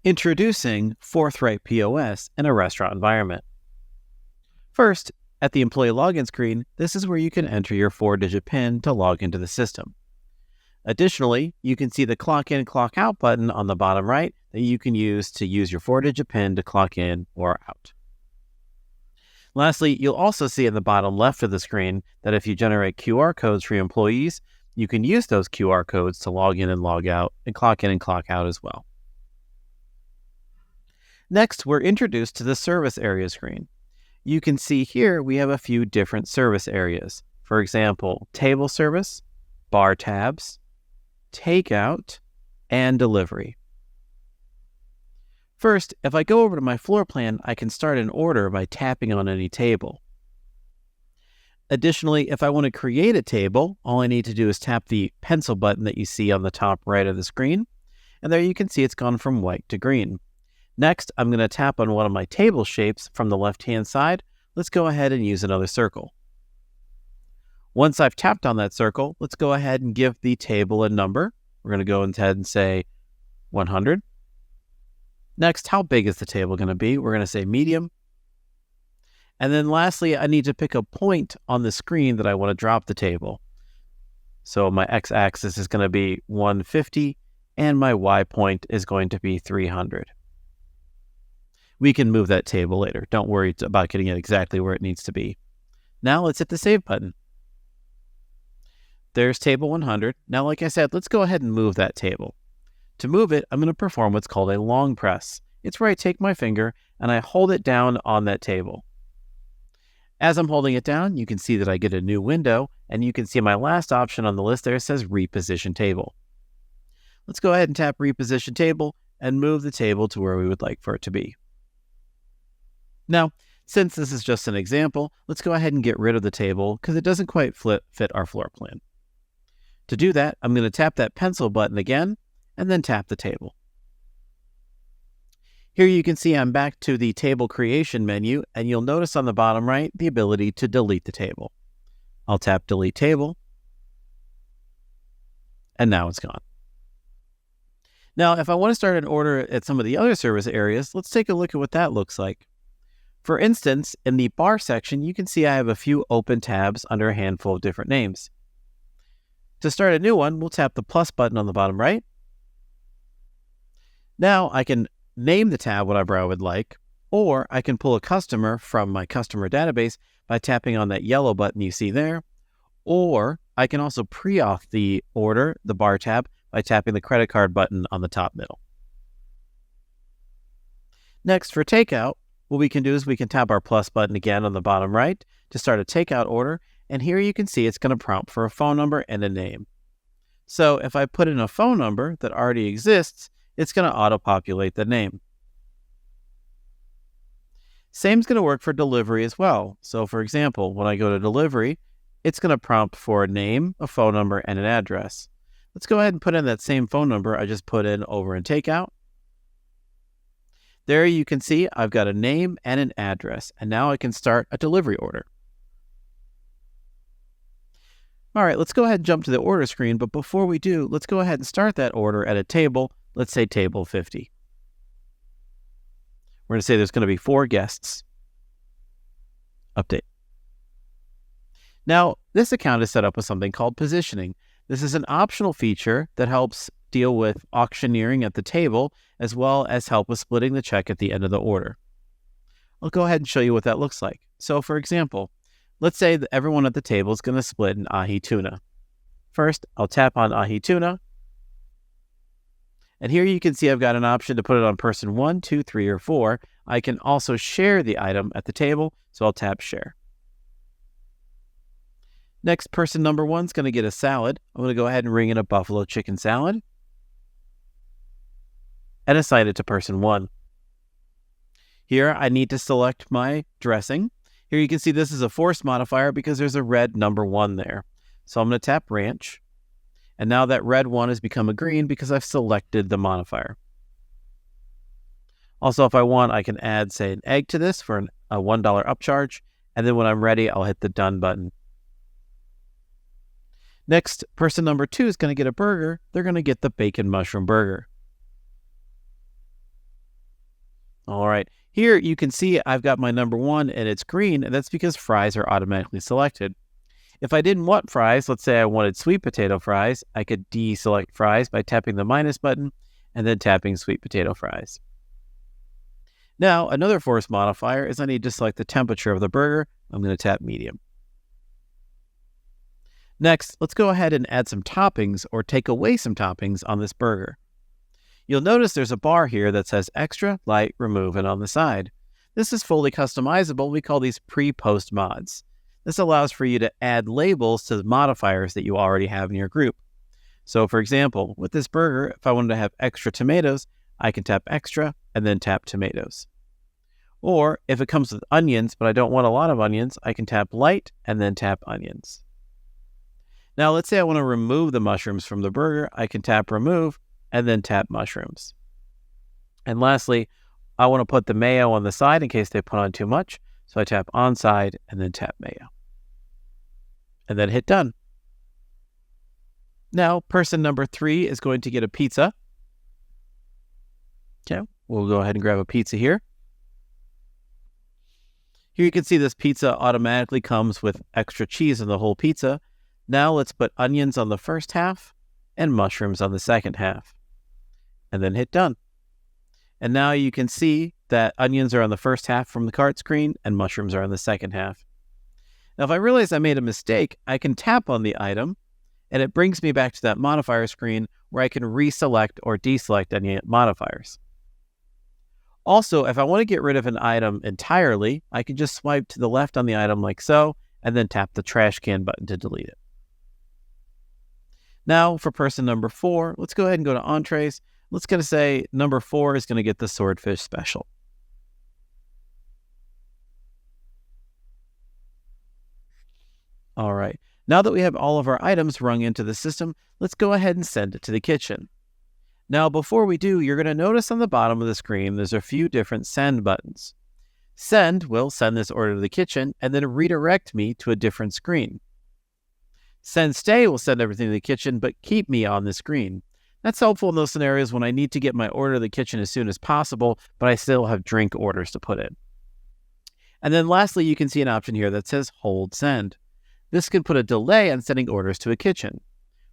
Introducing Forthright POS in a restaurant environment. First, at the employee login screen, this is where you can enter your 4-digit PIN to log into the system. Additionally, you can see the clock in, clock out button on the bottom right that you can use your 4-digit PIN to clock in or out. Lastly, you'll also see in the bottom left of the screen that if you generate QR codes for your employees, you can use those QR codes to log in and log out and clock in and clock out as well. Next, we're introduced to the service area screen. You can see here we have a few different service areas. For example, table service, bar tabs, takeout, and delivery. First, if I go over to my floor plan, I can start an order by tapping on any table. Additionally, if I want to create a table, all I need to do is tap the pencil button that you see on the top right of the screen, and there you can see it's gone from white to green. Next, I'm going to tap on one of my table shapes from the left-hand side. Let's go ahead and use another circle. Once I've tapped on that circle, let's go ahead and give the table a number. We're going to go ahead and say 100. Next, how big is the table going to be? We're going to say medium. And then lastly, I need to pick a point on the screen that I want to drop the table. So my x-axis is going to be 150, and my y point is going to be 300. We can move that table later. Don't worry about getting it exactly where it needs to be. Now let's hit the save button. There's table 100. Now, like I said, let's go ahead and move that table. To move it, I'm going to perform what's called a long press. It's where I take my finger and I hold it down on that table. As I'm holding it down, you can see that I get a new window, and you can see my last option on the list there says reposition table. Let's go ahead and tap reposition table and move the table to where we would like for it to be. Now, since this is just an example, let's go ahead and get rid of the table because it doesn't quite fit our floor plan. To do that, I'm going to tap that pencil button again and then tap the table. Here you can see I'm back to the table creation menu, and you'll notice on the bottom right the ability to delete the table. I'll tap delete table, and now it's gone. Now, if I want to start an order at some of the other service areas, let's take a look at what that looks like. For instance, in the bar section, you can see I have a few open tabs under a handful of different names. To start a new one, we'll tap the plus button on the bottom right. Now I can name the tab whatever I would like, or I can pull a customer from my customer database by tapping on that yellow button you see there, or I can also pre-auth the order, the bar tab, by tapping the credit card button on the top middle. Next, for takeout, what we can do is we can tap our plus button again on the bottom right to start a takeout order, and here you can see it's going to prompt for a phone number and a name. So if I put in a phone number that already exists, it's going to auto-populate the name. Same's going to work for delivery as well. So for example, when I go to delivery, it's going to prompt for a name, a phone number, and an address. Let's go ahead and put in that same phone number I just put in over in takeout. There you can see I've got a name and an address, and now I can start a delivery order. All right, let's go ahead and jump to the order screen, but before we do, let's go ahead and start that order at a table. Let's say table 50. We're going to say there's going to be 4 guests. Update. Now, this account is set up with something called positioning. This is an optional feature that helps deal with auctioneering at the table, as well as help with splitting the check at the end of the order. I'll go ahead and show you what that looks like. So for example, let's say that everyone at the table is going to split an ahi tuna. First, I'll tap on ahi tuna. And here you can see I've got an option to put it on person 1, 2, 3, or 4. I can also share the item at the table, so I'll tap share. Next, person number 1 is going to get a salad. I'm going to go ahead and ring in a buffalo chicken salad and assign it to person 1. Here, I need to select my dressing. Here you can see this is a force modifier because there's a red number 1 there. So I'm going to tap ranch. And now that red 1 has become a green because I've selected the modifier. Also, if I want, I can add, say, an egg to this for a $1 upcharge. And then when I'm ready, I'll hit the done button. Next, person number 2 is going to get a burger. They're going to get the bacon mushroom burger. All right. Here you can see I've got my number 1 and it's green, and that's because fries are automatically selected. If I didn't want fries, let's say I wanted sweet potato fries, I could deselect fries by tapping the minus button and then tapping sweet potato fries. Now, another force modifier is I need to select the temperature of the burger. I'm going to tap medium. Next, let's go ahead and add some toppings or take away some toppings on this burger. You'll notice there's a bar here that says extra, light, remove, and on the side. This is fully customizable. We call these pre-post mods. This allows for you to add labels to the modifiers that you already have in your group. So for example, with this burger, if I wanted to have extra tomatoes, I can tap extra and then tap tomatoes. Or if it comes with onions, but I don't want a lot of onions, I can tap light and then tap onions. Now let's say I want to remove the mushrooms from the burger. I can tap remove and then tap mushrooms. And lastly, I want to put the mayo on the side in case they put on too much. So I tap on side and then tap mayo. And then hit done. Now, person number 3 is going to get a pizza. Okay, we'll go ahead and grab a pizza here. Here you can see this pizza automatically comes with extra cheese in the whole pizza. Now let's put onions on the first half and mushrooms on the second half. And then hit done. And now you can see that onions are on the first half from the cart screen and mushrooms are on the second half. Now if I realize I made a mistake, I can tap on the item and it brings me back to that modifier screen where I can reselect or deselect any modifiers. Also, if I want to get rid of an item entirely, I can just swipe to the left on the item like so, and then tap the trash can button to delete it. Now for person number 4, let's go ahead and go to entrees. Let's going to say number 4 is going to get the swordfish special. All right. Now that we have all of our items rung into the system, let's go ahead and send it to the kitchen. Now, before we do, you're going to notice on the bottom of the screen, there's a few different send buttons. Send will send this order to the kitchen and then redirect me to a different screen. Send stay will send everything to the kitchen, but keep me on the screen. That's helpful in those scenarios when I need to get my order to the kitchen as soon as possible, but I still have drink orders to put in. And then lastly, you can see an option here that says hold send. This can put a delay on sending orders to a kitchen.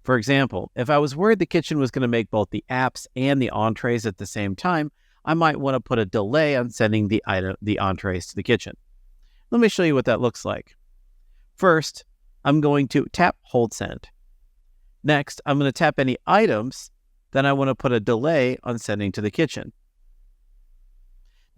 For example, if I was worried the kitchen was going to make both the apps and the entrees at the same time, I might want to put a delay on sending the entrees to the kitchen. Let me show you what that looks like. First, I'm going to tap hold send. Next, I'm going to tap any items that I want to put a delay on sending to the kitchen.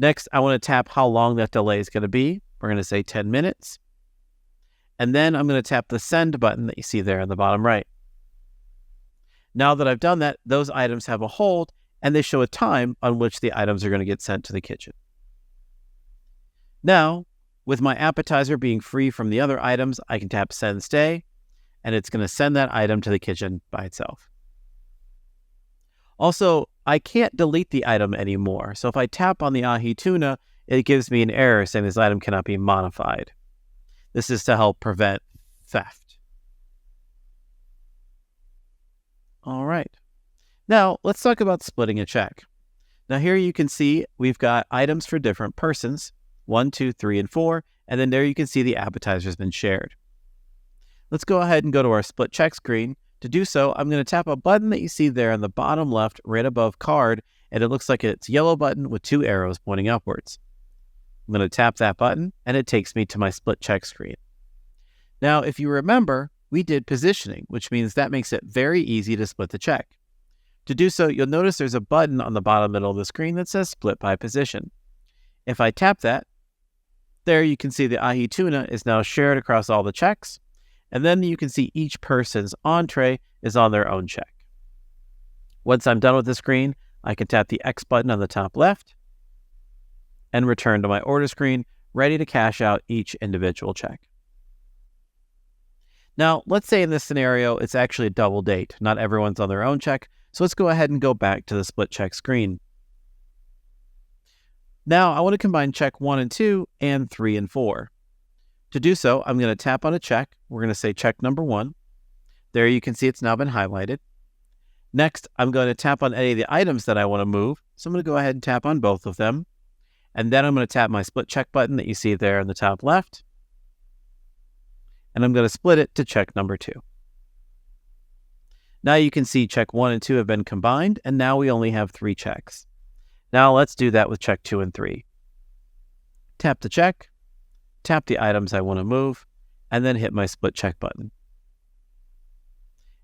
Next, I want to tap how long that delay is going to be. We're going to say 10 minutes. And then I'm going to tap the send button that you see there in the bottom right. Now that I've done that, those items have a hold and they show a time on which the items are going to get sent to the kitchen. Now, with my appetizer being free from the other items, I can tap send stay and it's going to send that item to the kitchen by itself. Also, I can't delete the item anymore. So if I tap on the ahi tuna, it gives me an error saying this item cannot be modified. This is to help prevent theft. All right. Now, let's talk about splitting a check. Now, here you can see we've got items for different persons, 1, 2, 3, and 4, and then there you can see the appetizer's been shared. Let's go ahead and go to our split check screen. To do so, I'm going to tap a button that you see there on the bottom left, right above card, and it looks like it's a yellow button with 2 arrows pointing upwards. I'm going to tap that button, and it takes me to my split check screen. Now, if you remember, we did positioning, which means that makes it very easy to split the check. To do so, you'll notice there's a button on the bottom middle of the screen that says split by position. If I tap that, there you can see the ahi tuna is now shared across all the checks, and then you can see each person's entree is on their own check. Once I'm done with the screen, I can tap the X button on the top left and return to my order screen, ready to cash out each individual check. Now, let's say in this scenario, it's actually a double date. Not everyone's on their own check, so let's go ahead and go back to the split check screen. Now, I want to combine check 1 and 2 and 3 and 4. To do so, I'm going to tap on a check. We're going to say check number 1. There you can see it's now been highlighted. Next, I'm going to tap on any of the items that I want to move. So I'm going to go ahead and tap on both of them. And then I'm going to tap my split check button that you see there in the top left. And I'm going to split it to check number 2. Now you can see check 1 and 2 have been combined, and now we only have 3 checks. Now let's do that with check 2 and 3. Tap the check, tap the items I want to move, and then hit my split check button.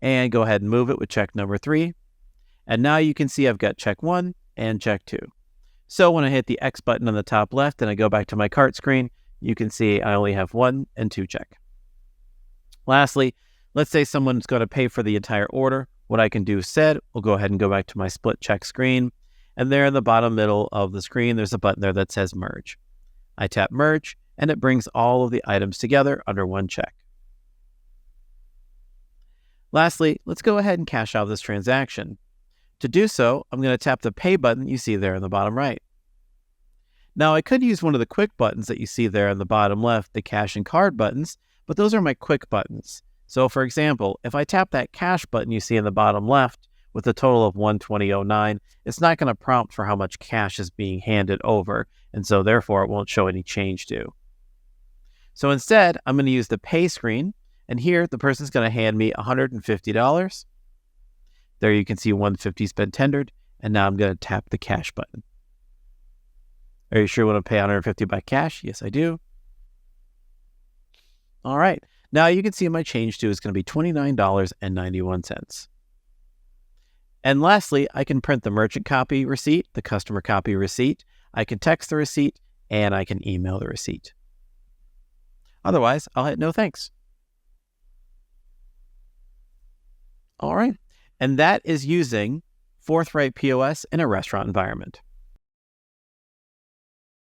And go ahead and move it with check number 3. And now you can see I've got check 1 and check 2. So when I hit the X button on the top left and I go back to my cart screen, you can see I only have 1 and 2 check. Lastly, let's say someone's going to pay for the entire order. What I can do instead, we'll go ahead and go back to my split check screen. And there in the bottom middle of the screen, there's a button there that says Merge. I tap Merge, and it brings all of the items together under one check. Lastly, let's go ahead and cash out this transaction. To do so, I'm going to tap the Pay button you see there in the bottom right. Now, I could use one of the quick buttons that you see there in the bottom left, the Cash and Card buttons, but those are my quick buttons. So for example, if I tap that Cash button you see in the bottom left with a total of $120.09, it's not going to prompt for how much cash is being handed over, and so therefore it won't show any change due. So instead, I'm going to use the Pay screen, and here the person's going to hand me $150. There you can see $150's been tendered, and now I'm going to tap the Cash button. Are you sure you want to pay $150 by cash? Yes, I do. All right. Now you can see my change due is going to be $29.91. And lastly, I can print the merchant copy receipt, the customer copy receipt. I can text the receipt, and I can email the receipt. Otherwise, I'll hit no thanks. All right. And that is using Forthright POS in a restaurant environment.